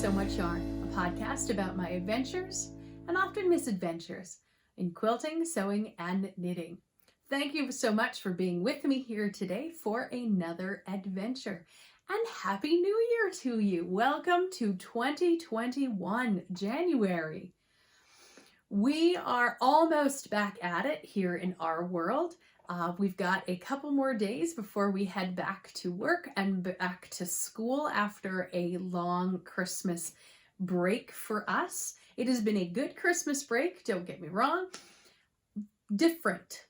So Much Yarn, a podcast about my adventures and often misadventures in quilting, sewing, and knitting. Thank you so much for being with me here today for another adventure. And Happy New Year to you. Welcome to 2021, January. We are almost back at it here in our world. We've got a couple more days before we head back to work and back to school after a long Christmas break for us. It has been a good Christmas break, don't get me wrong. Different.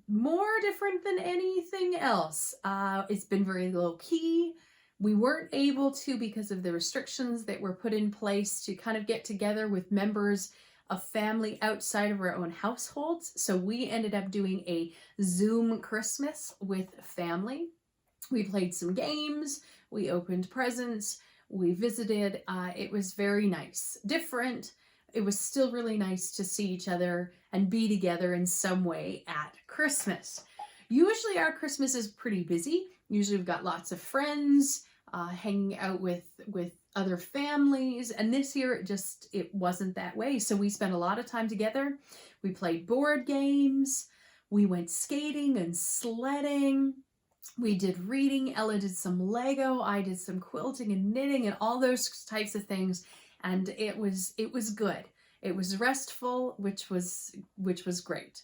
More different than anything else. It's been very low-key. We weren't able to, because of the restrictions that were put in place, to kind of get together with members of family outside of our own households. So we ended up doing a Zoom Christmas with family. We played some games, we opened presents, we visited. It was very nice. Different. It was still really nice to see each other and be together in some way at Christmas. Usually our Christmas is pretty busy. Usually we've got lots of friends, hanging out with other families, and this year it wasn't that way. So we spent a lot of time together. We played board games, we went skating and sledding, we did reading, Ella did some Lego, I did some quilting and knitting and all those types of things, and it was good. It was restful, which was great.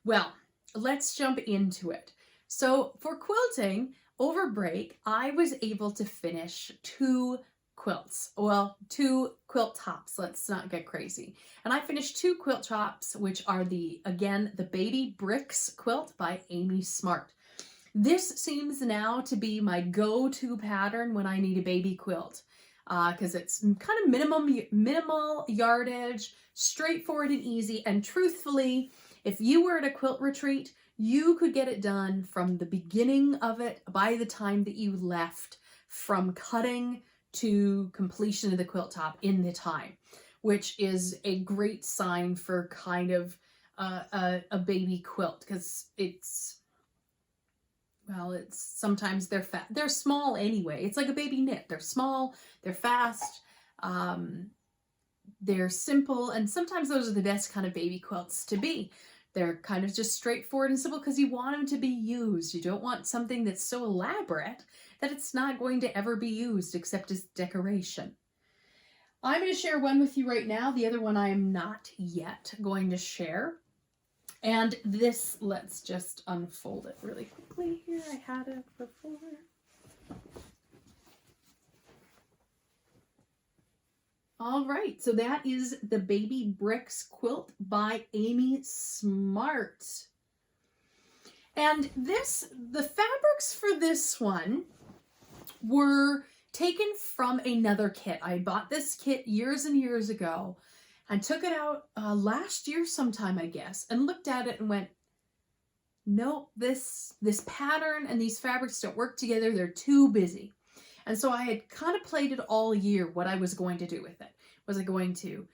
Well, let's jump into it. So for quilting, over break, I was able to finish two quilts. Well, two quilt tops. Let's not get crazy. And I finished two quilt tops, which are the Baby Bricks quilt by Amy Smart. This seems now to be my go-to pattern when I need a baby quilt, because it's kind of minimal yardage, straightforward and easy. And truthfully, if you were at a quilt retreat, you could get it done from the beginning of it by the time that you left, from cutting to completion of the quilt top in the time, which is a great sign for kind of a baby quilt, because it's sometimes they're small anyway. It's like a baby knit. They're small, they're fast, they're simple, and sometimes those are the best kind of baby quilts to be. They're kind of just straightforward and simple because you want them to be used. You don't want something that's so elaborate that it's not going to ever be used except as decoration. I'm going to share one with you right now. The other one I am not yet going to share. And this, let's just unfold it really quickly here. I had it before. All right, so that is the Baby Bricks quilt by Amy Smart. And the fabrics for this one were taken from another kit. I bought this kit years and years ago and took it out last year sometime, I guess, and looked at it and went, nope, this pattern and these fabrics don't work together. They're too busy. And so I had contemplated all year what I was going to do with it. Was I going to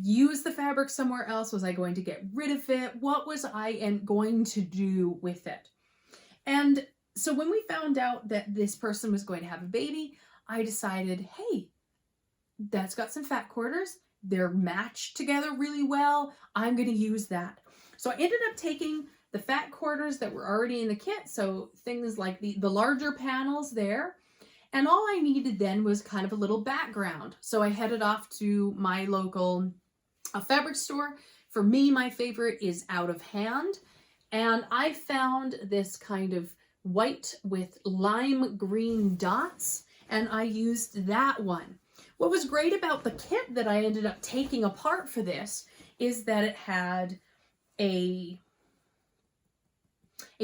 use the fabric somewhere else? Was I going to get rid of it? What was I going to do with it? And so when we found out that this person was going to have a baby, I decided, hey, that's got some fat quarters. They're matched together really well. I'm going to use that. So I ended up taking the fat quarters that were already in the kit. So things like the larger panels there. And all I needed then was kind of a little background. So I headed off to my local fabric store. For me, my favorite is Out of Hand. And I found this kind of white with lime green dots, and I used that one. What was great about the kit that I ended up taking apart for this is that it had a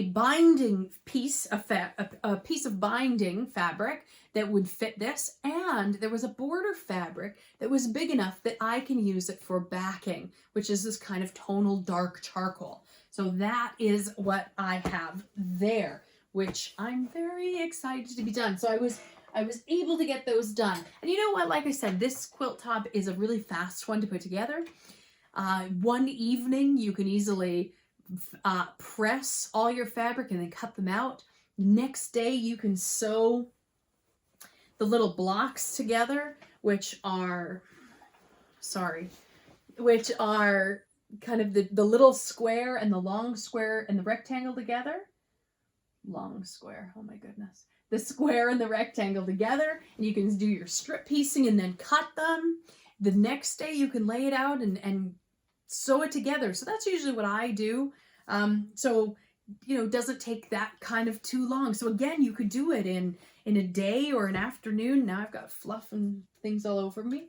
binding piece of a piece of binding fabric that would fit this, and there was a border fabric that was big enough that I can use it for backing, which is this kind of tonal dark charcoal. So that is what I have there, which I'm very excited to be done. So I was able to get those done. And you know what, like I said, this quilt top is a really fast one to put together. One evening you can easily press all your fabric and then cut them out. Next day you can sew the little blocks together, which are kind of the little square and the long square and the rectangle together. Long square, oh my goodness. The square and the rectangle together, and you can do your strip piecing and then cut them. The next day you can lay it out and sew it together. So that's usually what I do. So, you know, it doesn't take that kind of too long. So again, you could do it in a day or an afternoon. Now I've got fluff and things all over me.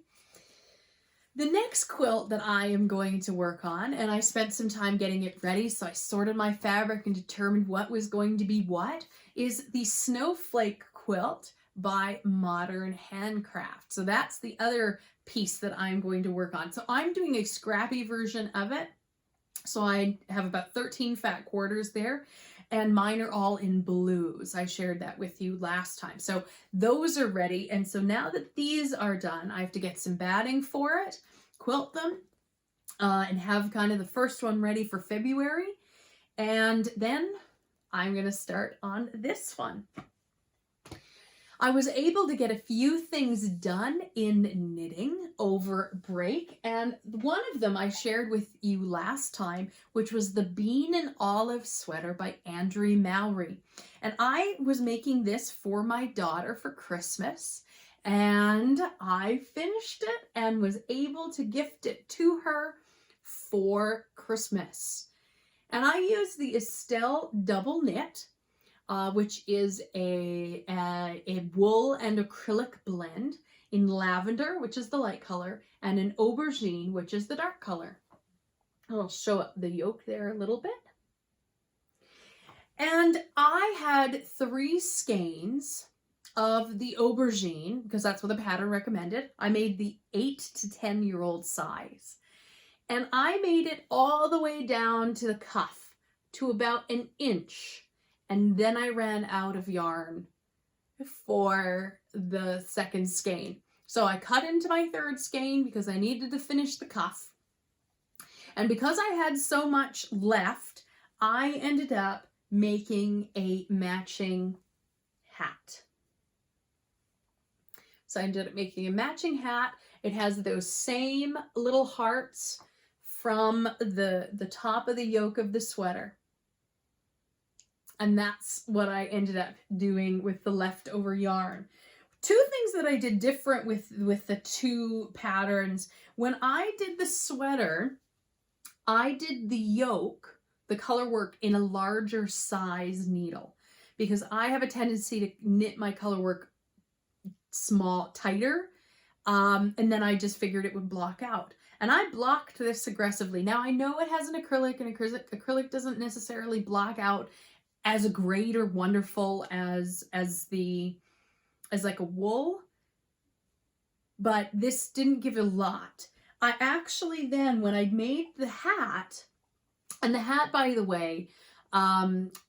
The next quilt that I am going to work on, and I spent some time getting it ready, so I sorted my fabric and determined what was going to be what, is the Snowflake quilt by Modern Handcraft. So that's the other piece that I'm going to work on. So I'm doing a scrappy version of it. So I have about 13 fat quarters there, and mine are all in blues. I shared that with you last time. So those are ready. And so now that these are done, I have to get some batting for it, quilt them, and have kind of the first one ready for February. And then I'm going to start on this one. I was able to get a few things done in knitting over break, and one of them I shared with you last time, which was the Bean and Olive sweater by Andrea Mowry. And I was making this for my daughter for Christmas, and I finished it and was able to gift it to her for Christmas. And I used the Estelle double knit, which is a wool and acrylic blend in lavender, which is the light color, and an aubergine, which is the dark color. I'll show up the yoke there a little bit. And I had 3 skeins of the aubergine, because that's what the pattern recommended. I made the 8 to 10-year-old size. And I made it all the way down to the cuff, to about 1 inch. And then I ran out of yarn for the second skein. So I cut into my 3rd skein because I needed to finish the cuff. And because I had so much left, I ended up making a matching hat. So I ended up making a matching hat. It has those same little hearts from the top of the yoke of the sweater. And that's what I ended up doing with the leftover yarn. 2 things that I did different with the 2 patterns. When I did the sweater, I did the yoke, the color work, in a larger size needle, because I have a tendency to knit my color work tighter, and then I just figured it would block out. And I blocked this aggressively. Now I know it has an acrylic, and acrylic doesn't necessarily block out as great or wonderful as like a wool, but this didn't give a lot. I actually then, when I made the hat, and the hat, by the way,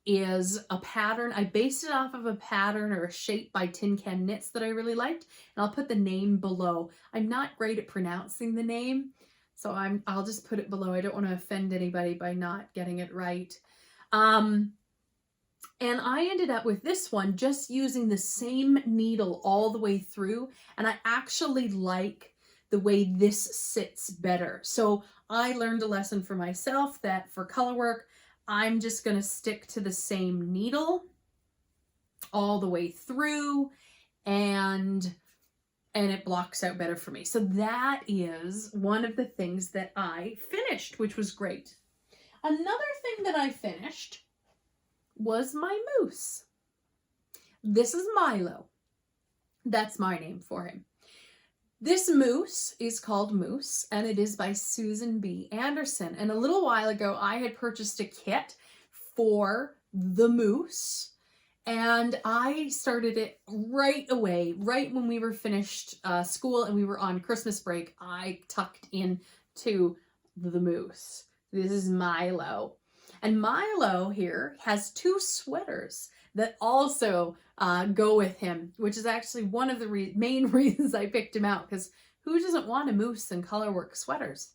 is a pattern. I based it off of a pattern or a shape by Tincan Knits that I really liked, and I'll put the name below. I'm not great at pronouncing the name, so I'll just put it below. I don't want to offend anybody by not getting it right. And I ended up with this one just using the same needle all the way through, and I actually like the way this sits better. So I learned a lesson for myself that for color work, I'm just going to stick to the same needle all the way through, and it blocks out better for me. So that is one of the things that I finished, which was great. Another thing that I finished was my moose. This is Milo. That's my name for him. This moose is called Moose, and it is by Susan B. Anderson. And a little while ago, I had purchased a kit for the moose, and I started it right away, right when we were finished school and we were on Christmas break. I tucked into the moose. This is Milo. And Milo here has 2 sweaters that also go with him, which is actually one of the main reasons I picked him out, because who doesn't want a moose and colorwork sweaters?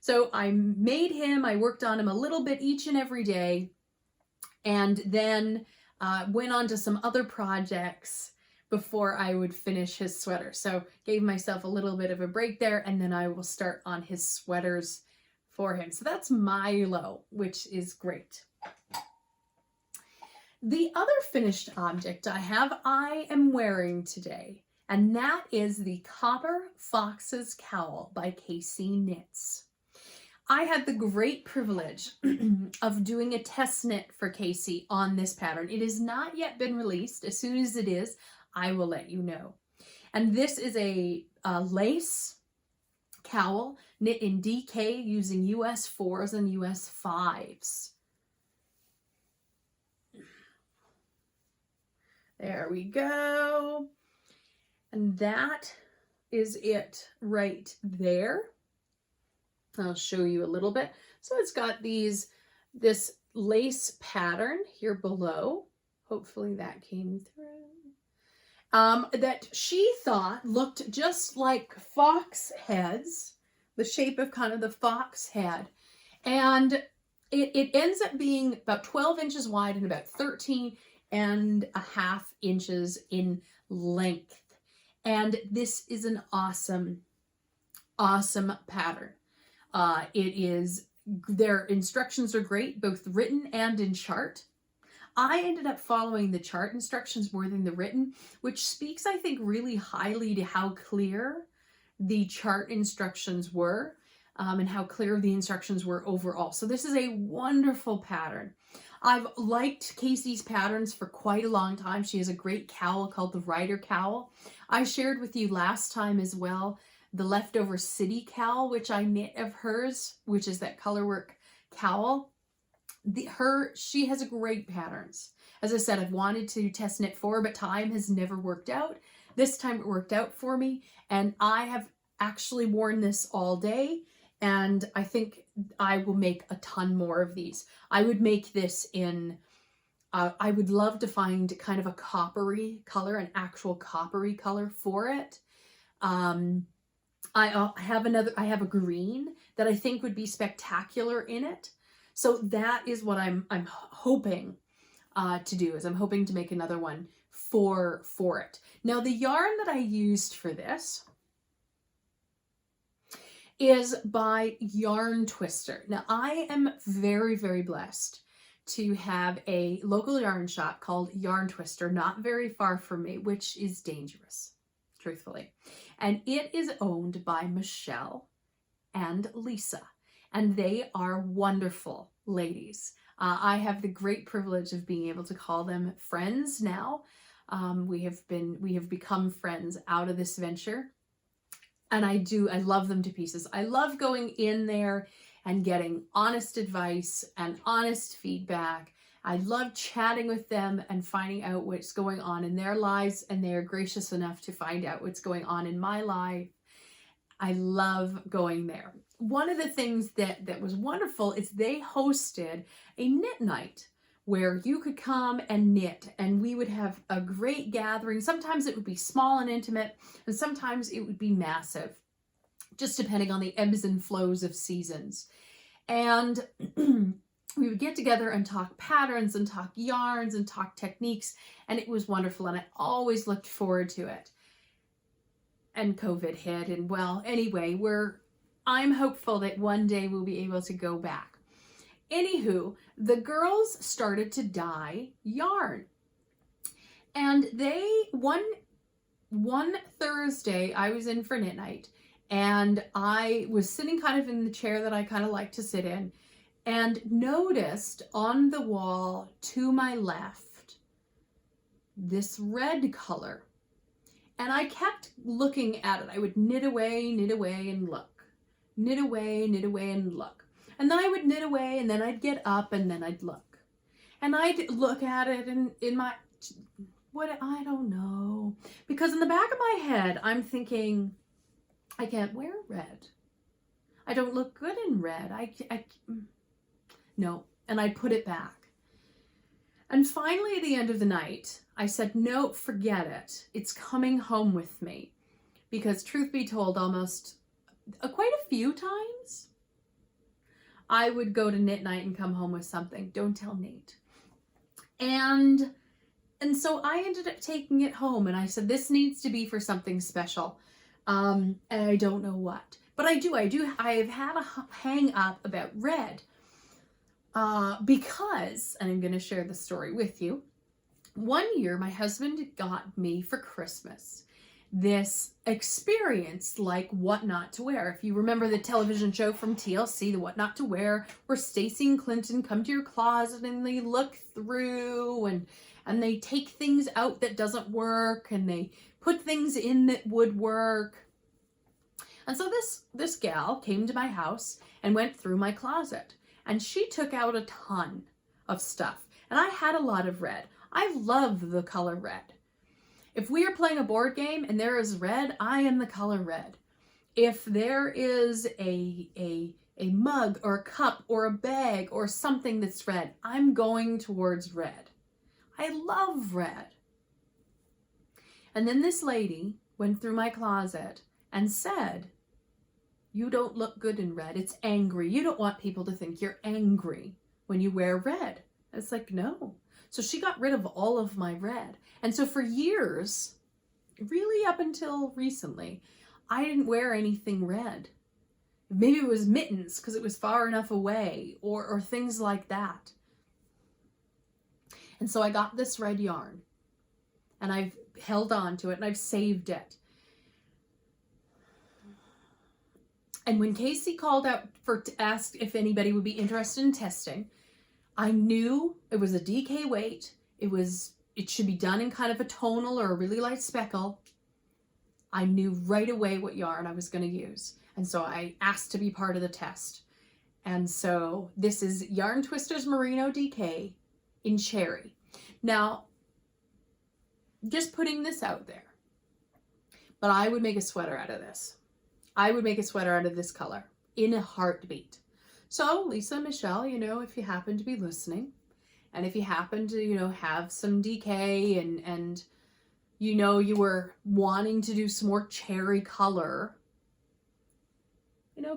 So I made him, I worked on him a little bit each and every day, and then went on to some other projects before I would finish his sweater. So gave myself a little bit of a break there, and then I will start on his sweaters for him. So that's Milo, which is great. The other finished object I am wearing today, and that is the Copper Fox's Cowl by Kacey Knits. I had the great privilege of doing a test knit for Kacey on this pattern. It has not yet been released. As soon as it is, I will let you know. And this is a lace cowl knit in DK using US 4s and US 5s. There we go. And that is it right there. I'll show you a little bit. So it's got this lace pattern here below. Hopefully that came through. That she thought looked just like fox heads, the shape of kind of the fox head. And it ends up being about 12 inches wide and about 13.5 inches in length. And this is an awesome, awesome pattern. Their instructions are great, both written and in chart. I ended up following the chart instructions more than the written, which speaks, I think, really highly to how clear the chart instructions were, and how clear the instructions were overall. So this is a wonderful pattern. I've liked Kacey's patterns for quite a long time. She has a great cowl called the Rider Cowl. I shared with you last time as well the Leftover City cowl, which I knit of hers, which is that colorwork cowl. She has great patterns. As I said, I've wanted to test knit for her, but time has never worked out. This time it worked out for me, and I have actually worn this all day, and I think I will make a ton more of these. I would make this in, I would love to find kind of a coppery color, an actual coppery color for it. I have a green that I think would be spectacular in it. So that is what I'm hoping to do, is I'm hoping to make another one for it. Now the yarn that I used for this is by Yarn Twister. Now I am very, very blessed to have a local yarn shop called Yarn Twister, not very far from me, which is dangerous, truthfully. And it is owned by Michelle and Lisa, and they are wonderful ladies. I have the great privilege of being able to call them friends now. We have become friends out of this venture, and I love them to pieces. I love going in there and getting honest advice and honest feedback. I love chatting with them and finding out what's going on in their lives, and they are gracious enough to find out what's going on in my life. I love going there. One of the things that was wonderful is they hosted a knit night where you could come and knit, and we would have a great gathering. Sometimes it would be small and intimate, and sometimes it would be massive, just depending on the ebbs and flows of seasons. And we would get together and talk patterns and talk yarns and talk techniques, and it was wonderful, and I always looked forward to it. And COVID hit, and well, anyway, I'm hopeful that one day we'll be able to go back. Anywho, the girls started to dye yarn, and one Thursday I was in for knit night, and I was sitting kind of in the chair that I kind of like to sit in, and noticed on the wall to my left this red color. And I kept looking at it. I would knit away and look. Knit away and look. And then I would knit away, and then I'd get up, and then I'd look. And I'd look at it, and I don't know. Because in the back of my head, I'm thinking, I can't wear red. I don't look good in red. No. And I put it back. And finally, at the end of the night, I said, no, forget it. It's coming home with me. Because truth be told, almost quite a few times, I would go to knit night and come home with something. Don't tell Nate. And And so I ended up taking it home and I said, this needs to be for something special. And I don't know what, but I have had a hang up about red, because, and I'm going to share the story with you. One year, my husband got me for Christmas this experience like What Not to Wear. If you remember the television show from TLC, the What Not to Wear, where Stacey and Clinton come to your closet and they look through and they take things out that doesn't work and they put things in that would work. And so this gal came to my house and went through my closet and she took out a ton of stuff. And I had a lot of red. I love the color red. If we are playing a board game and there is red, I am the color red. If there is a mug or a cup or a bag or something that's red, I'm going towards red. I love red. And then this lady went through my closet and said, you don't look good in red. It's angry. You don't want people to think you're angry when you wear red. It's like, no. So she got rid of all of my red. And so for years, really up until recently, I didn't wear anything red. Maybe it was mittens because it was far enough away or things like that. And so I got this red yarn and I've held on to it and I've saved it. And when Kacey called out to ask if anybody would be interested in testing, I knew it was a DK weight. It should be done in kind of a tonal or a really light speckle. I knew right away what yarn I was going to use. And so I asked to be part of the test. And so this is Yarn Twisters Merino DK in Cherry. Now, just putting this out there, but I would make a sweater out of this. I would make a sweater out of this color in a heartbeat. So Lisa, Michelle, if you happen to be listening and if you happen to, have some DK and you were wanting to do some more cherry color,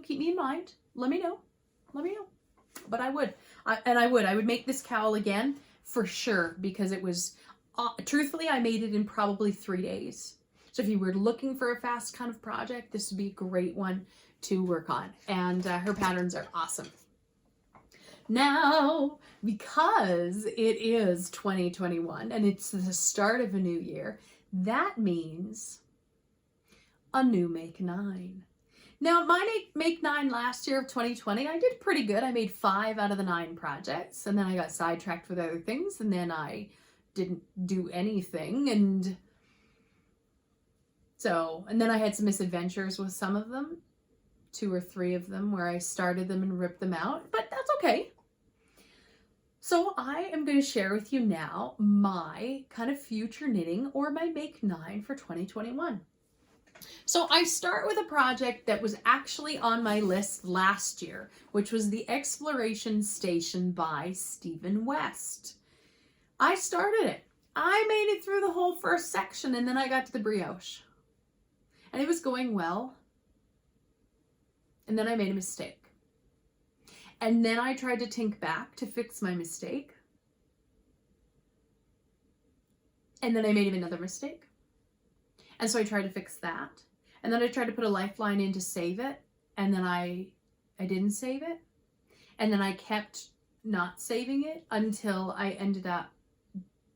keep me in mind. Let me know. But I would make this cowl again for sure because it was, truthfully, I made it in probably 3 days. So if you were looking for a fast kind of project, this would be a great one to work on. And her patterns are awesome. Now, because it is 2021 and it's the start of a new year, that means a new Make 9. Now, my Make 9 last year of 2020, I did pretty good. I made 5 out of the 9 projects, and then I got sidetracked with other things, and then I didn't do anything, and then I had some misadventures with some of them, 2 or 3 of them, where I started them and ripped them out, but that's okay. So I am going to share with you now my kind of future knitting or my Make 9 for 2021. So I start with a project that was actually on my list last year, which was the Exploration Station by Stephen West. I started it. I made it through the whole first section and then I got to the brioche. And it was going well. And then I made a mistake. And then I tried to tink back to fix my mistake. And then I made another mistake. And so I tried to fix that. And then I tried to put a lifeline in to save it. And then I didn't save it. And then I kept not saving it until I ended up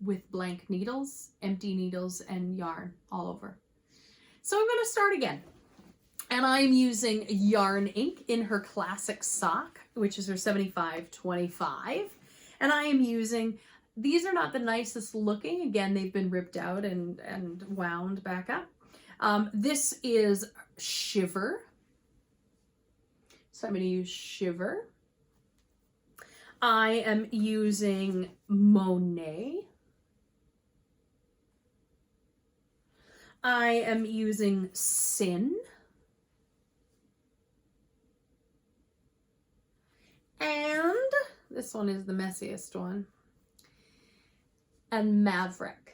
with blank needles, empty needles, and yarn all over. So I'm going to start again. And I'm using Yarn Ink in her classic sock, which is her 7525. And I am using, these are not the nicest looking. Again, they've been ripped out and wound back up. This is Shiver. So I'm going to use Shiver. I am using Monet. I am using Sin. And this one is the messiest one. And Maverick.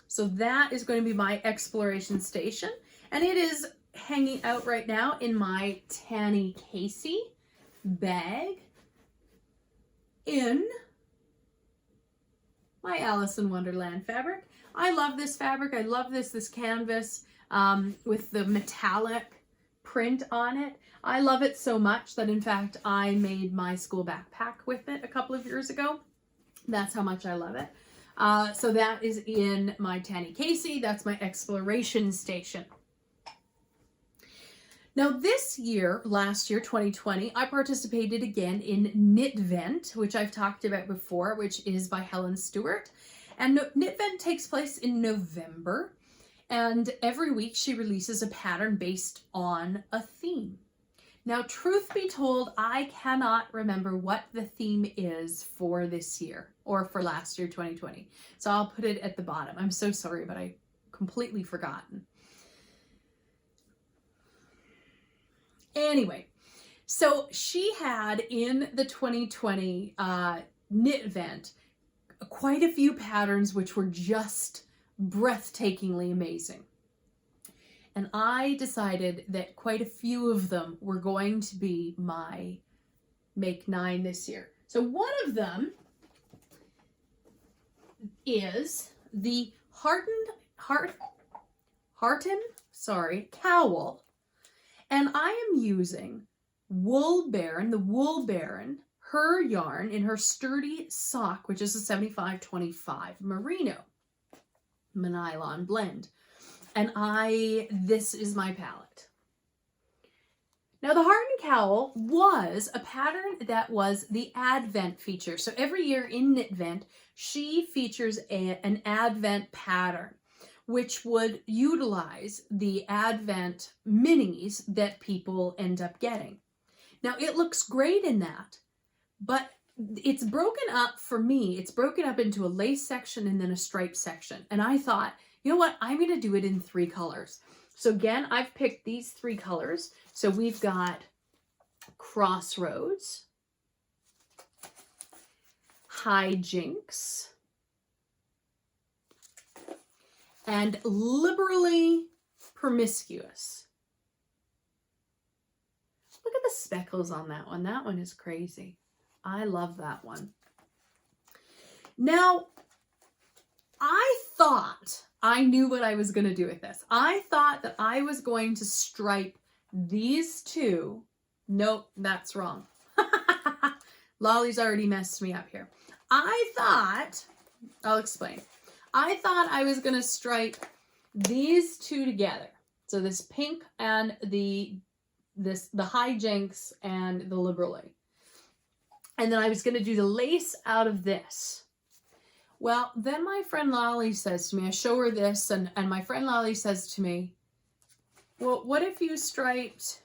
So that is going to be my exploration station. And it is hanging out right now in my Tanny Kacey bag in my Alice in Wonderland fabric. I love this fabric. I love this canvas with the metallic print on it. I love it so much that in fact I made my school backpack with it a couple of years ago. That's how much I love it. So that is in my Tanny Kacey. That's my exploration station. Now this year, last year, 2020, I participated again in Knit Vent, which I've talked about before, which is by Helen Stewart. And Knit Vent takes place in November. And every week she releases a pattern based on a theme. Now, truth be told, I cannot remember what the theme is for this year or for last year, 2020. So I'll put it at the bottom. I'm so sorry, but I completely forgotten. Anyway, so she had in the 2020 Knit Vent quite a few patterns which were just breathtakingly amazing. And I decided that quite a few of them were going to be my Make 9 this year. So one of them is the Hearten Cowl. And I am using Wool Baron, the Wool Baron, her yarn in her sturdy sock, which is a 75/25 merino nylon blend. And this is my palette. Now the Hearten Cowl was a pattern that was the Advent feature. So every year in Knit Vent, she features an Advent pattern, which would utilize the Advent minis that people end up getting. Now it looks great in that, but it's broken up for me. It's broken up into a lace section and then a stripe section. And I thought, you know what? I'm going to do it in 3 colors. So again, I've picked these 3 colors. So we've got Crossroads, Hijinks, and Liberally Promiscuous. Look at the speckles on that one. That one is crazy. I love that one. Now, I thought I knew what I was going to do with this. I thought that I was going to stripe these 2. Nope, that's wrong. Lolly's already messed me up here. I'll explain. I thought I was going to stripe these 2 together. So this pink and the Hijinks and the Liberally. And then I was going to do the lace out of this. Well, then my friend Lolly says to me, I show her this, and my friend Lolly says to me, well, what if you striped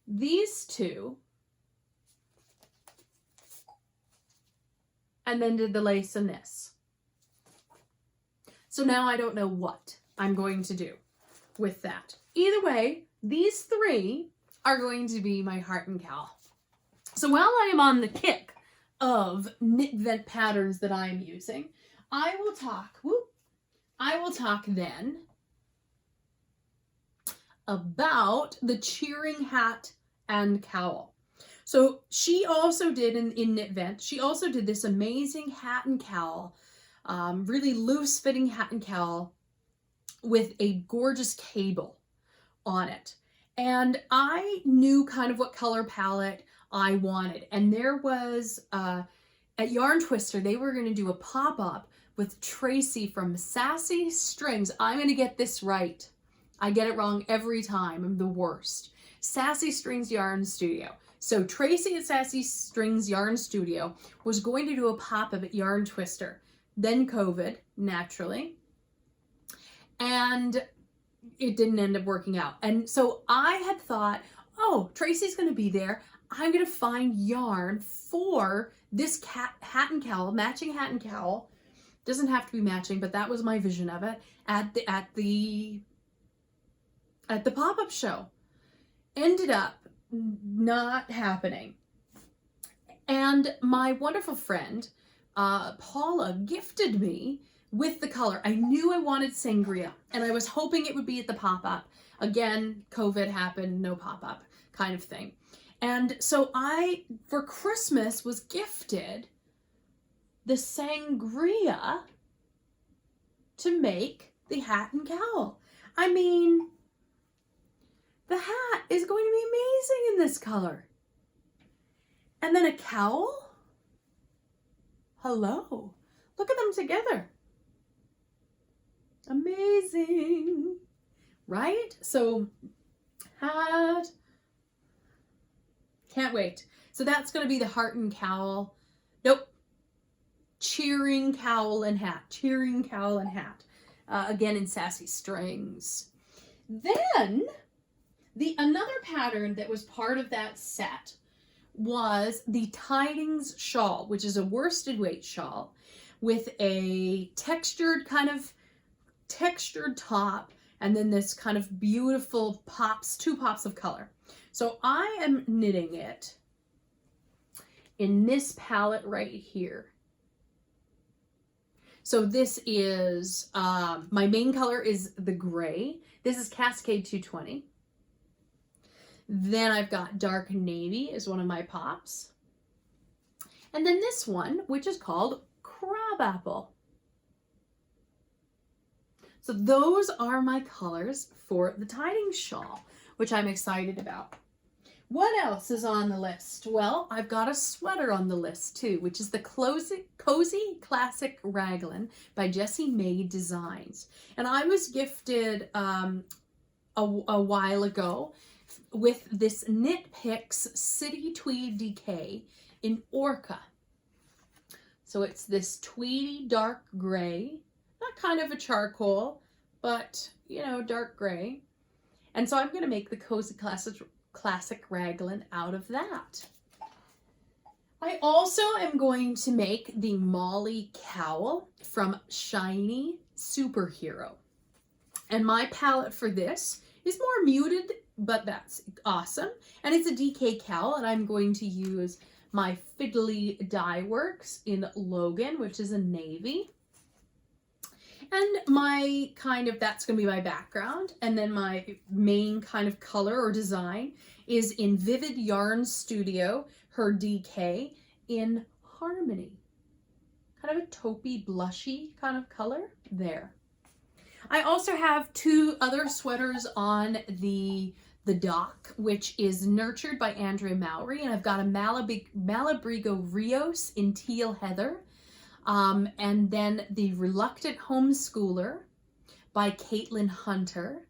these 2 and then did the lace in this? So now I don't know what I'm going to do with that. Either way, these 3 are going to be my Hearten Cowl. So while I am on the kick of Knit Vent patterns that I'm using, I will talk then about the Cheering Hat and Cowl. So she also did in Knit Vent, she also did this amazing hat and cowl, really loose fitting hat and cowl with a gorgeous cable on it. And I knew kind of what color palette I wanted. And there was, at Yarn Twister, they were going to do a pop-up with Tracy from Sassy Strings. I'm going to get this right. I get it wrong every time. I'm the worst. Sassy Strings Yarn Studio. So Tracy at Sassy Strings Yarn Studio was going to do a pop-up at Yarn Twister. Then COVID, naturally. And it didn't end up working out. And so I had thought, oh, Tracy's going to be there. I'm going to find yarn for this hat and cowl, matching hat and cowl. Doesn't have to be matching, but that was my vision of it at the pop-up show. Ended up not happening. And my wonderful friend, Paula, gifted me with the color. I knew I wanted Sangria, and I was hoping it would be at the pop-up. Again, COVID happened, no pop-up kind of thing. And so I, for Christmas, was gifted the sangria to make the hat and cowl. I mean, the hat is going to be amazing in this color. And then a cowl? Hello. Look at them together. Amazing. Right? So, hat. Can't wait. So that's going to be the Hearten cowl. Nope. Cheering cowl and hat. Cheering cowl and hat. Again in sassy strings. Then, another pattern that was part of that set was the Tidings shawl, which is a worsted weight shawl with a textured top, and then this kind of beautiful pops, 2 pops of color. So I am knitting it in this palette right here. So this is, my main color is the gray. This is Cascade 220. Then I've got dark navy is one of my pops. And then this one, which is called Crabapple. So those are my colors for the Tidings shawl, which I'm excited about. What else is on the list? Well, I've got a sweater on the list too, which is the Cozy Classic Raglan by Jessie Maed Designs. And I was gifted a while ago with this Knit Picks City Tweed DK in Orca. So it's this tweedy dark gray, not kind of a charcoal, but you know, dark gray. And so I'm going to make the Cozy Classic Raglan out of that. I also am going to make the Molly cowl from Shiny Superhero. And my palette for this is more muted, but that's awesome. And it's a DK cowl, and I'm going to use my Fiddly Dye Works in Logan, which is a navy. And my that's going to be my background. And then my main kind of color or design is in Vivid Yarn Studio, her DK in Harmony. Kind of a taupey, blushy kind of color there. I also have 2 other sweaters on the dock, which is Nurtured by Andrea Mowry. And I've got a Malabrigo Rios in Teal Heather. And then the Reluctant Homeschooler by Cailtlin Hunter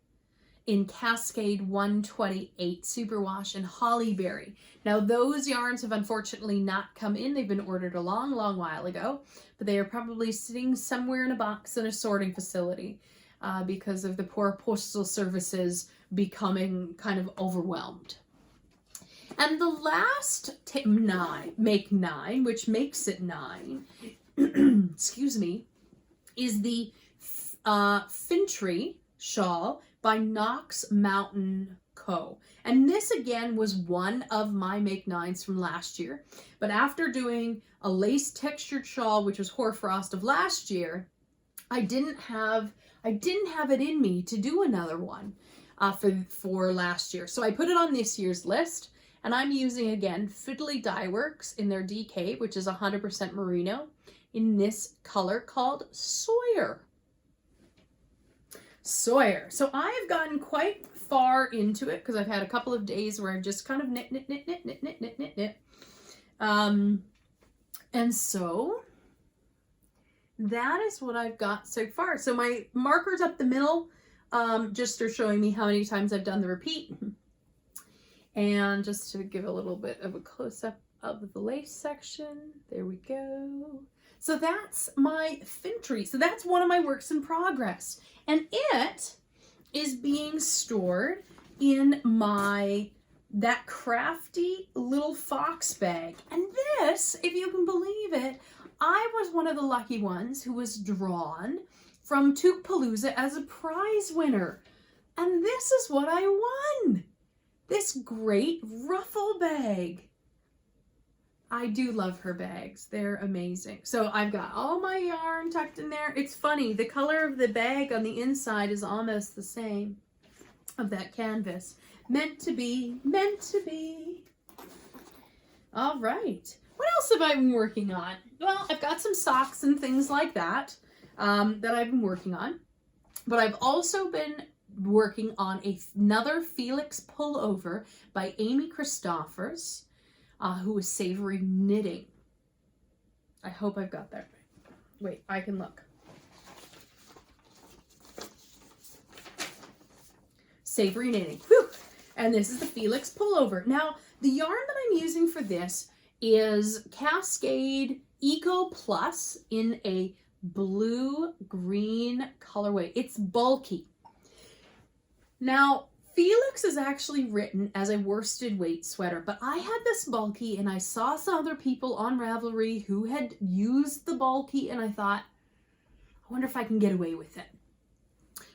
in Cascade 128 Superwash and Hollyberry. Now those yarns have unfortunately not come in. They've been ordered a long, long while ago, but they are probably sitting somewhere in a box in a sorting facility because of the poor postal services becoming kind of overwhelmed. And the last make 9, which makes it 9, excuse me, is the Fintry shawl by Knox Mountain Co. And this again was one of my make 9s from last year. But after doing a lace textured shawl, which was Hoarfrost of last year, I didn't have it in me to do another one for last year. So I put it on this year's list, and I'm using again Fiddly Dye Works in their DK, which is 100% merino, in this color called Sawyer. So I've gotten quite far into it because I've had a couple of days where I've just kind of knit. And so that is what I've got so far. So my markers up the middle just are showing me how many times I've done the repeat. And just to give a little bit of a close-up of the lace section. There we go. So that's my Fintry. So that's one of my works in progress. And it is being stored in that crafty little fox bag. And this, if you can believe it, I was one of the lucky ones who was drawn from Toque as a prize winner. And this is what I won. This great ruffle bag. I do love her bags. They're amazing. So I've got all my yarn tucked in there. It's funny, the color of the bag on the inside is almost the same of that canvas. Meant to be, meant to be. All right. What else have I been working on? well, I've got some socks and things like that that I've been working on. But I've also been working on another Felix pullover by Amy Christophers, who is Savory Knitting. I hope I've got that right. Wait, I can look. Savory Knitting. Whew. And this is the Felix pullover. Now, the yarn that I'm using for this is Cascade Eco Plus in a blue-green colorway. It's bulky. Now, Felix is actually written as a worsted weight sweater, but I had this bulky and I saw some other people on Ravelry who had used the bulky and I thought, I wonder if I can get away with it.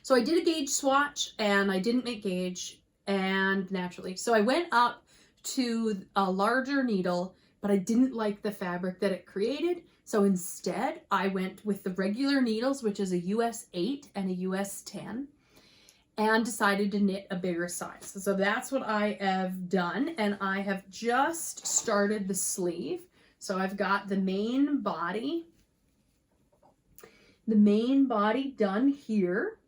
So I did a gauge swatch and I didn't make gauge, and naturally. So I went up to a larger needle, but I didn't like the fabric that it created. So instead I went with the regular needles, which is a US 8 and a US 10. And decided to knit a bigger size. So that's what I have done. And I have just started the sleeve. So I've got the main body done here.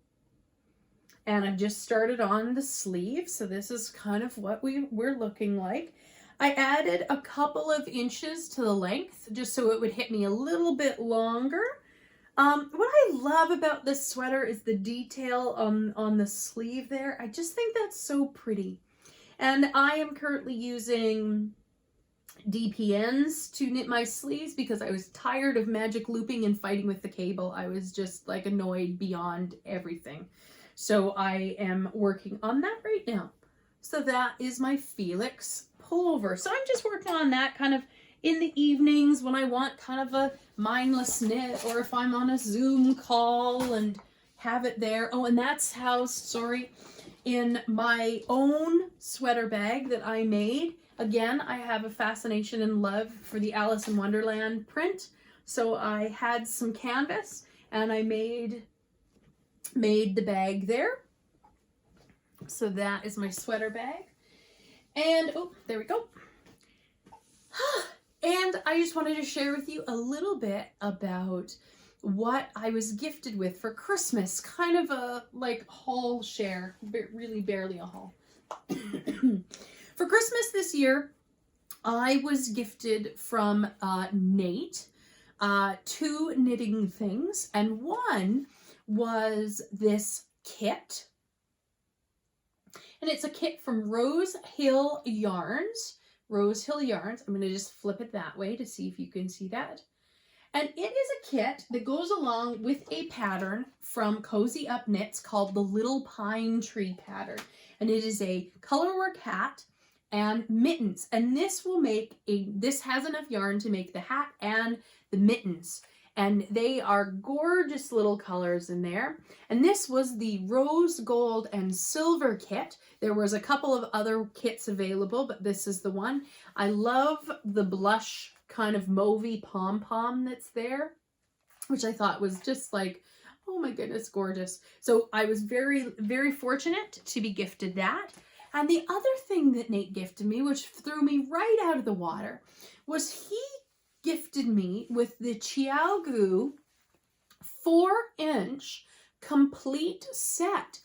And I've just started on the sleeve. So this is kind of what we're looking like. I added a couple of inches to the length just so it would hit me a little bit longer. What I love about this sweater is the detail on the sleeve there. I just think that's so pretty. And I am currently using DPNs to knit my sleeves because I was tired of magic looping and fighting with the cable. I was just like annoyed beyond everything. So I am working on that right now. So that is my Felix pullover. So I'm just working on that kind of in the evenings when I want kind of a mindless knit, or if I'm on a Zoom call and have it there. Oh, and that's housed, sorry, in my own sweater bag that I made. Again, I have a fascination and love for the Alice in Wonderland print. So I had some canvas and I made the bag there. So that is my sweater bag. And, oh, there we go. And I just wanted to share with you a little bit about what I was gifted with for Christmas. Kind of a like haul share, really barely a haul. For Christmas this year, I was gifted from Nate 2 knitting things, and one was this kit. And it's a kit from Rose Hill Yarns. Rose Hill Yarns. I'm going to just flip it that way to see if you can see that. And it is a kit that goes along with a pattern from Cozy Up Knits called the Little Pine Tree pattern. And it is a colorwork hat and mittens. And this has enough yarn to make the hat and the mittens. And they are gorgeous little colors in there. And this was the rose gold and silver kit. There was a couple of other kits available, but this is the one. I love the blush kind of mauvey pom-pom that's there, which I thought was just like, oh my goodness, gorgeous. So I was very, very fortunate to be gifted that. And the other thing that Nate gifted me, which threw me right out of the water, was he gifted me with the Chiaogu 4-inch complete set.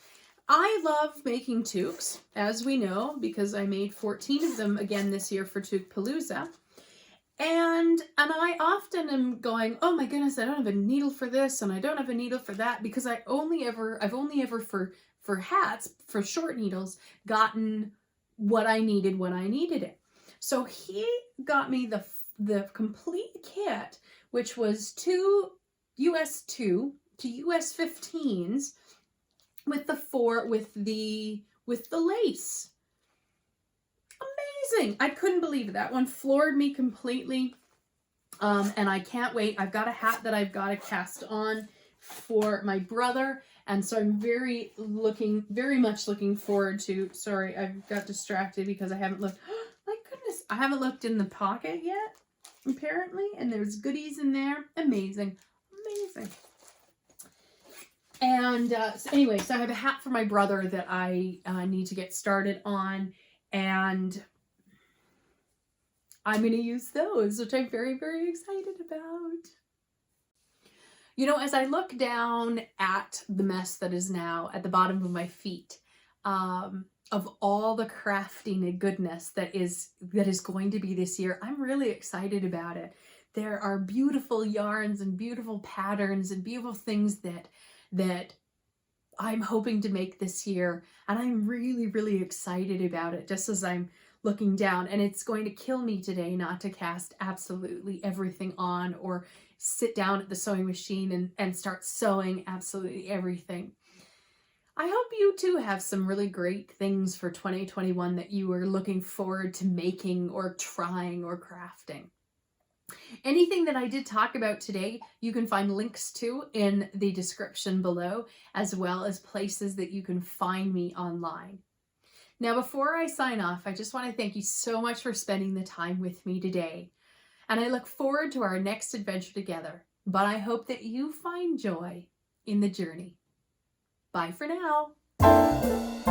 I love making toques, as we know, because I made 14 of them again this year for Toque Palooza. And I often am going, oh my goodness, I don't have a needle for this and I don't have a needle for that, because I've only ever for hats, for short needles, gotten what I needed when I needed it. So he got me the complete kit, which was 2 US 2 to US 15s with the lace. Amazing. I couldn't believe it. That one floored me completely. And I can't wait. I've got a hat that I've got to cast on for my brother. And so I'm very much looking forward to, sorry, I got distracted because I haven't looked. My goodness, I haven't looked in the pocket yet, apparently. And there's goodies in there. Amazing. Amazing. And so anyway, so I have a hat for my brother that I need to get started on. And I'm going to use those, which I'm very, very excited about. You know, as I look down at the mess that is now at the bottom of my feet, of all the crafting and goodness that is going to be this year, I'm really excited about it. There are beautiful yarns and beautiful patterns and beautiful things that I'm hoping to make this year, and I'm really, really excited about it just as I'm looking down. And it's going to kill me today not to cast absolutely everything on or sit down at the sewing machine and start sewing absolutely everything. I hope you too have some really great things for 2021 that you are looking forward to making or trying or crafting. Anything that I did talk about today, you can find links to in the description below, as well as places that you can find me online. Now, before I sign off, I just want to thank you so much for spending the time with me today. And I look forward to our next adventure together. But I hope that you find joy in the journey. Bye for now.